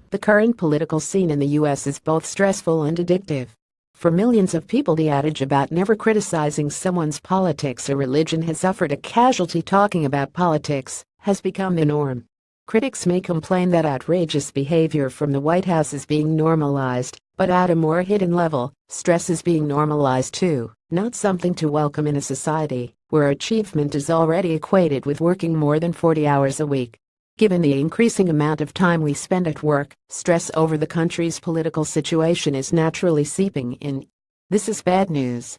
The current political scene in the US is both stressful and addictive. For millions of people, the adage about never criticizing someone's politics or religion has suffered a casualty. Talking about politics has become the norm. Critics may complain that outrageous behavior from the White House is being normalized, but at a more hidden level, stress is being normalized too, not something to welcome in a society where achievement is already equated with working more than 40 hours a week. Given the increasing amount of time we spend at work, stress over the country's political situation is naturally seeping in. This is bad news.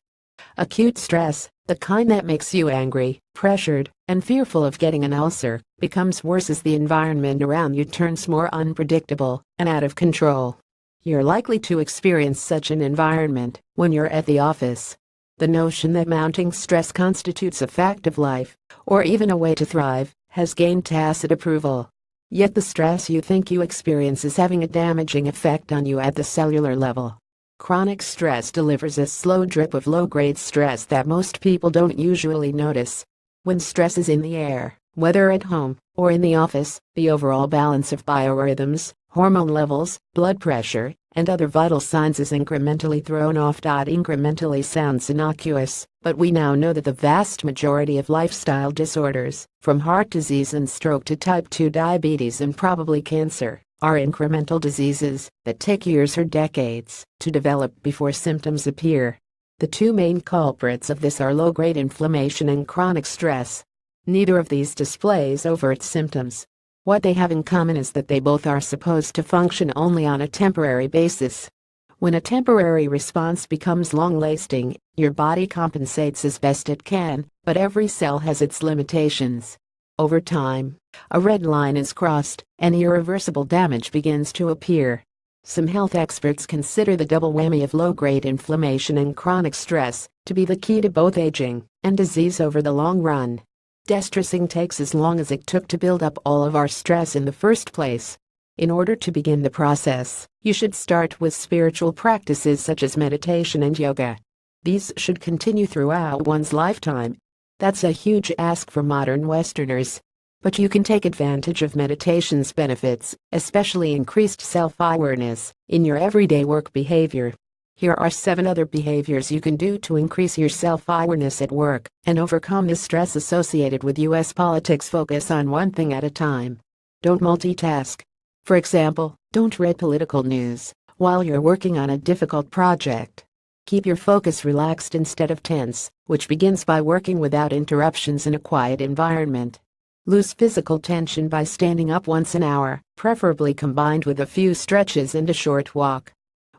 Acute stress, the kind that makes you angry, pressured, and fearful of getting an ulcer, becomes worse as the environment around you turns more unpredictable and out of control. You're likely to experience such an environment when you're at the office. The notion that mounting stress constitutes a fact of life, or even a way to thrive, has gained tacit approval. Yet the stress you think you experience is having a damaging effect on you at the cellular level. Chronic stress delivers a slow drip of low-grade stress that most people don't usually notice. When stress is in the air, whether at home or in the office, the overall balance of biorhythms, hormone levels, blood pressure, and other vital signs is incrementally thrown off. Incrementally sounds innocuous, but we now know that the vast majority of lifestyle disorders, from heart disease and stroke to type 2 diabetes and probably cancer, are incremental diseases that take years or decades to develop before symptoms appear. The two main culprits of this are low-grade inflammation and chronic stress. Neither of these displays overt symptoms. What they have in common is that they both are supposed to function only on a temporary basis. When a temporary response becomes long-lasting, your body compensates as best it can, but every cell has its limitations. Over time, a red line is crossed, and irreversible damage begins to appear. Some health experts consider the double whammy of low-grade inflammation and chronic stress to be the key to both aging and disease over the long run. Distressing takes as long as it took to build up all of our stress in the first place. In order to begin the process, you should start with spiritual practices such as meditation and yoga. These should continue throughout one's lifetime. That's a huge ask for modern Westerners. But you can take advantage of meditation's benefits, especially increased self-awareness, in your everyday work behavior. Here are 7 other behaviors you can do to increase your self-awareness at work and overcome the stress associated with U.S. politics. Focus on one thing at a time. Don't multitask. For example, don't read political news while you're working on a difficult project. Keep your focus relaxed instead of tense, which begins by working without interruptions in a quiet environment. Lose physical tension by standing up once an hour, preferably combined with a few stretches and a short walk.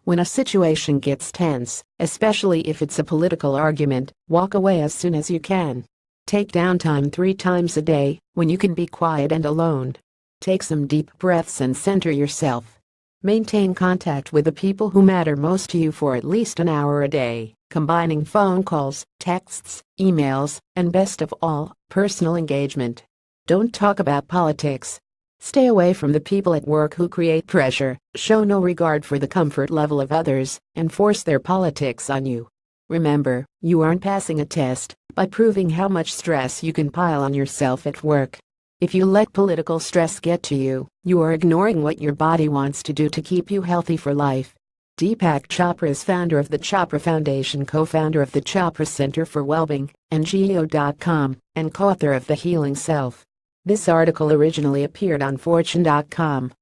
When a situation gets tense, especially if it's a political argument, walk away as soon as you can. Take downtime 3 times a day, when you can be quiet and alone. Take some deep breaths and center yourself. Maintain contact with the people who matter most to you for at least an hour a day, combining phone calls, texts, emails, and best of all, personal engagement. Don't talk about politics. Stay away from the people at work who create pressure, show no regard for the comfort level of others, and force their politics on you. Remember, you aren't passing a test by proving how much stress you can pile on yourself at work. If you let political stress get to you, you are ignoring what your body wants to do to keep you healthy for life. Deepak Chopra is founder of the Chopra Foundation, co-founder of the Chopra Center for Wellbeing, and Geo.com, and co-author of The Healing Self. This article originally appeared on Fortune.com.